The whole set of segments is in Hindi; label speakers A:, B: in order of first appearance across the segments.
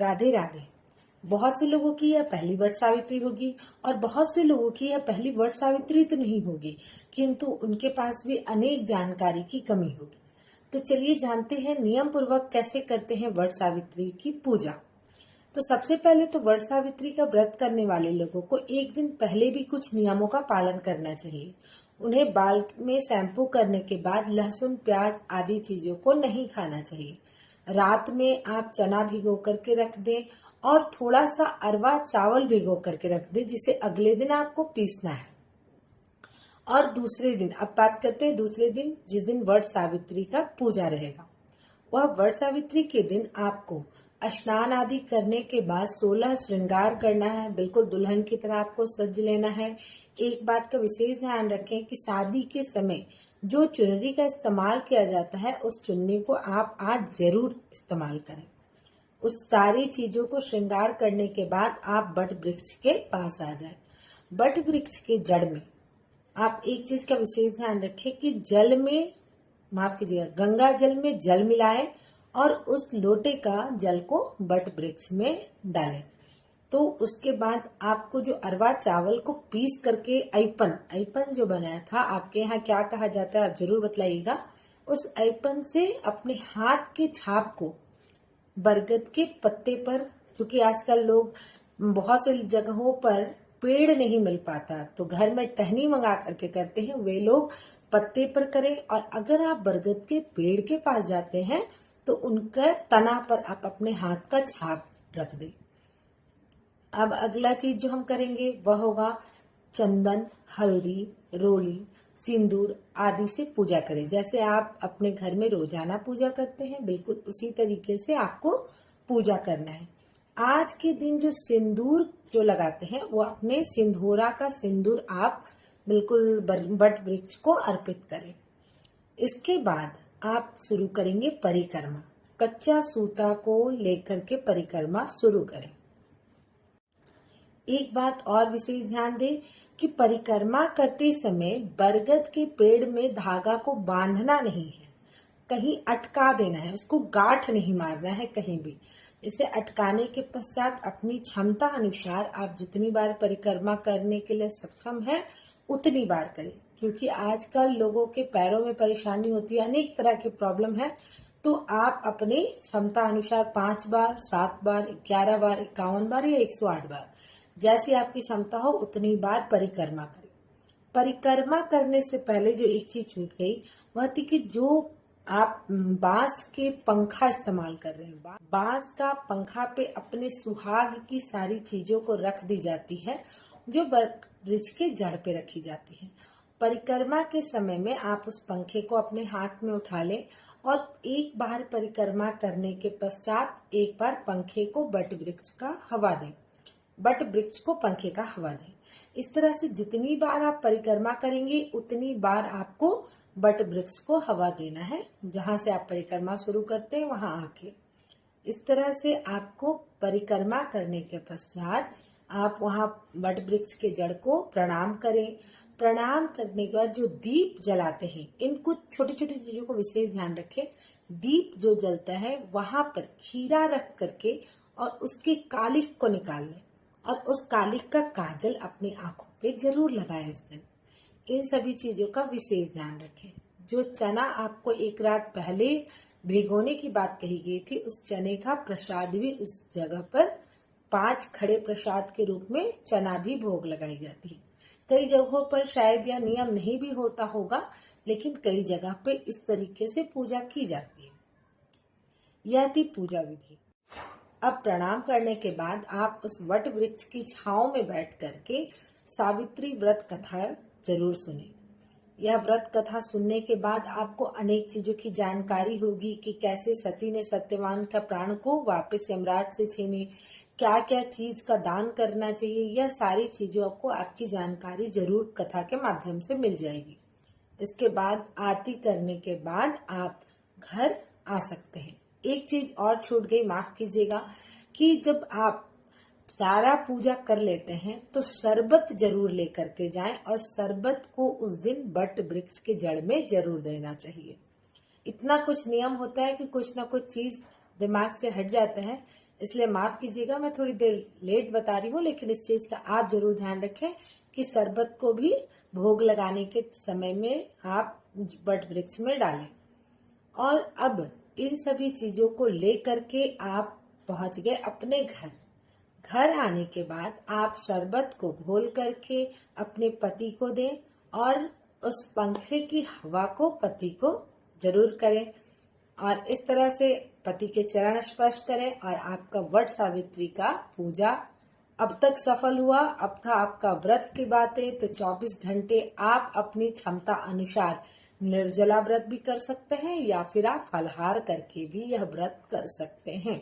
A: राधे राधे। बहुत से लोगों की यह पहली वट सावित्री होगी और बहुत से लोगों की यह पहली वट सावित्री तो नहीं होगी, किंतु उनके पास भी अनेक जानकारी की कमी होगी। तो चलिए जानते हैं नियम पूर्वक कैसे करते हैं वट सावित्री की पूजा। तो सबसे पहले तो वट सावित्री का व्रत करने वाले लोगों को एक दिन पहले भी कुछ नियमों का पालन करना चाहिए। उन्हें बाल में शैम्पू करने के बाद लहसुन, प्याज आदि चीजों को नहीं खाना चाहिए। रात में आप चना भिगो करके रख दें और थोड़ा सा अरवा चावल भिगो करके रख दें, जिसे अगले दिन आपको पीसना है। और दूसरे दिन, अब बात करते हैं दूसरे दिन, जिस दिन वट सावित्री का पूजा रहेगा। वह वट सावित्री के दिन आपको स्नान आदि करने के बाद 16 श्रृंगार करना है। बिल्कुल दुल्हन की तरह आपको सज लेना है। एक बात का विशेष ध्यान रखें कि शादी के समय जो चुनरी का इस्तेमाल किया जाता है, उस चुन्नी को आप आज जरूर इस्तेमाल करें। उस सारी चीजों को श्रृंगार करने के बाद आप बट वृक्ष के पास आ जाएं। बट वृक्ष के जड़ में आप एक चीज का विशेष ध्यान रखें कि जल में, माफ कीजिएगा, गंगा जल में जल मिलाएं और उस लोटे का जल को बट वृक्ष में डालें। तो उसके बाद आपको जो अरवा चावल को पीस करके ऐपन जो बनाया था, आपके यहाँ क्या कहा जाता है आप जरूर बतलाइएगा, उस ऐपन से अपने हाथ के छाप को बरगद के पत्ते पर, क्योंकि आजकल लोग बहुत से जगहों पर पेड़ नहीं मिल पाता तो घर में टहनी मंगा करके करते हैं, वे लोग पत्ते पर करें। और अगर आप बरगद के पेड़ के पास जाते हैं तो उनके तना पर आप अपने हाथ का छाप रख दें। अब अगला चीज जो हम करेंगे वह होगा चंदन, हल्दी, रोली, सिंदूर आदि से पूजा करें। जैसे आप अपने घर में रोजाना पूजा करते हैं, बिल्कुल उसी तरीके से आपको पूजा करना है। आज के दिन जो सिंदूर जो लगाते हैं, वो अपने सिंदूरा का सिंदूर आप बिल्कुल बट वृक्ष को अर्पित करें। इसके बाद आप शुरू करेंगे परिक्रमा। कच्चा सूता को लेकर के परिक्रमा शुरू करें। एक बात और विशेष ध्यान दें कि परिक्रमा करते समय बरगद के पेड़ में धागा को बांधना नहीं है, कहीं अटका देना है, उसको गांठ नहीं मारना है कहीं भी। इसे अटकाने के पश्चात अपनी क्षमता अनुसार आप जितनी बार परिक्रमा करने के लिए सक्षम है उतनी बार करें, क्योंकि आजकल लोगों के पैरों में परेशानी होती है, अनेक तरह की प्रॉब्लम है। तो आप अपनी क्षमता अनुसार 5 बार, 7 बार, 11 बार, 51 बार या 108 बार, जैसी आपकी क्षमता हो उतनी बार परिक्रमा करें। परिक्रमा करने से पहले जो एक चीज छूट गई वह थी कि जो आप बांस के पंखा इस्तेमाल कर रहे हैं, बांस का पंखा पे अपने सुहाग की सारी चीजों को रख दी जाती है, जो वृक्ष के जड़ पे रखी जाती है। परिक्रमा के समय में आप उस पंखे को अपने हाथ में उठा लें और एक बार परिक्रमा करने के पश्चात एक बार पंखे को बट वृक्ष का हवा दें, बट वृक्ष को पंखे का हवा दें। इस तरह से जितनी बार आप परिक्रमा करेंगे उतनी बार आपको बट वृक्ष को हवा देना है, जहां से आप परिक्रमा शुरू करते हैं वहां आके। इस तरह से आपको परिक्रमा करने के पश्चात आप वहां बट वृक्ष के जड़ को प्रणाम करें। प्रणाम करने के बाद जो दीप जलाते हैं, इन कुछ छोटी छोटी चीजों को विशेष ध्यान रखें। दीप जो जलता है वहां पर खीरा रख करके और उसके कालिख को निकाल लें और उस कालिख का काजल अपनी आंखों पे जरूर लगाएं उस दिन। इन सभी चीजों का विशेष ध्यान रखें। जो चना आपको एक रात पहले भिगोने की बात कही गई थी, उस चने का प्रसाद भी उस जगह पर 5 खड़े प्रसाद के रूप में चना भी भोग लगाई जाती है। कई जगहों पर शायद यह नियम नहीं भी होता होगा, लेकिन कई जगह पे इस तरीके से पूजा की जाती है। यह थी पूजा विधि। अब प्रणाम करने के बाद आप उस वट वृक्ष की छांव में बैठ करके सावित्री व्रत कथा जरूर सुने। यह व्रत कथा सुनने के बाद आपको अनेक चीजों की जानकारी होगी कि कैसे सती ने सत्यवान का प्राण को वापस यमराज से छीने, क्या क्या चीज का दान करना चाहिए, यह सारी चीजों को आपकी जानकारी जरूर कथा के माध्यम से मिल जाएगी। इसके बाद आरती करने के बाद आप घर आ सकते हैं। एक चीज और छूट गई, माफ कीजिएगा, कि जब आप सारा पूजा कर लेते हैं तो शरबत जरूर लेकर के जाएं और शरबत को उस दिन बट वृक्ष के जड़ में जरूर देना चाहिए। इतना कुछ नियम होता है कि कुछ ना कुछ चीज दिमाग से हट जाता है, इसलिए माफ कीजिएगा, मैं थोड़ी देर लेट बता रही हूँ, लेकिन इस चीज का आप जरूर ध्यान रखें कि शरबत को भी भोग लगाने के समय में आप वट वृक्ष में डालें। और अब इन सभी चीजों को लेकर के आप पहुंच गए अपने घर। घर आने के बाद आप शरबत को घोल करके अपने पति को दें और उस पंखे की हवा को पति को जरूर करें, और इस तरह से पति के चरण स्पर्श करें और आपका वट सावित्री का पूजा अब तक सफल हुआ। अब था आपका व्रत की बातें, तो 24 घंटे आप अपनी क्षमता अनुसार निर्जला व्रत भी कर सकते हैं या फिर आप फलाहार करके भी यह व्रत कर सकते हैं।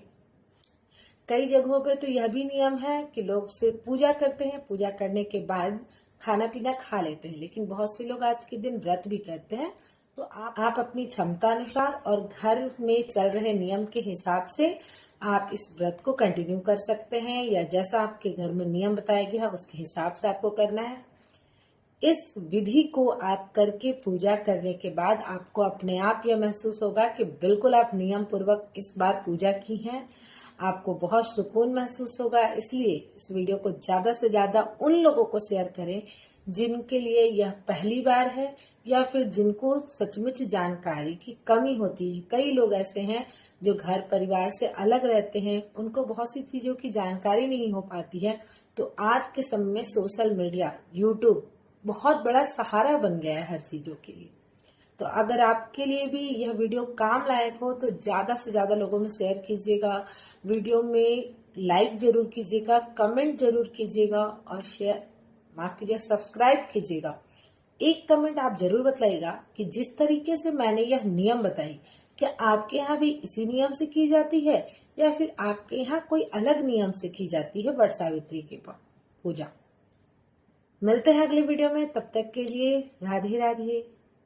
A: कई जगहों पे तो यह भी नियम है कि लोग सिर्फ पूजा करते हैं, पूजा करने के बाद खाना पीना खा लेते हैं, लेकिन बहुत से लोग आज के दिन व्रत भी करते हैं। तो आप अपनी क्षमता अनुसार और घर में चल रहे नियम के हिसाब से आप इस व्रत को कंटिन्यू कर सकते हैं, या जैसा आपके घर में नियम बताया गया उसके हिसाब से आपको करना है। इस विधि को आप करके पूजा करने के बाद आपको अपने आप यह महसूस होगा कि बिल्कुल आप नियम पूर्वक इस बार पूजा की है, आपको बहुत सुकून महसूस होगा। इसलिए इस वीडियो को ज्यादा से ज्यादा उन लोगों को शेयर करें जिनके लिए यह पहली बार है या फिर जिनको सचमुच जानकारी की कमी होती है। कई लोग ऐसे हैं जो घर परिवार से अलग रहते हैं, उनको बहुत सी चीजों की जानकारी नहीं हो पाती है। तो आज के समय में सोशल मीडिया, यूट्यूब बहुत बड़ा सहारा बन गया है हर चीजों के लिए। तो अगर आपके लिए भी यह वीडियो काम लायक हो तो ज्यादा से ज्यादा लोगों में शेयर कीजिएगा, वीडियो में लाइक जरूर कीजिएगा, कमेंट जरूर कीजिएगा और सब्सक्राइब कीजिएगा। एक कमेंट आप जरूर बताइएगा कि जिस तरीके से मैंने यह नियम बताई, क्या आपके यहाँ भी इसी नियम से की जाती है या फिर आपके यहाँ कोई अलग नियम से की जाती है वट सावित्री की पूजा। मिलते हैं अगले वीडियो में, तब तक के लिए राधे राधे।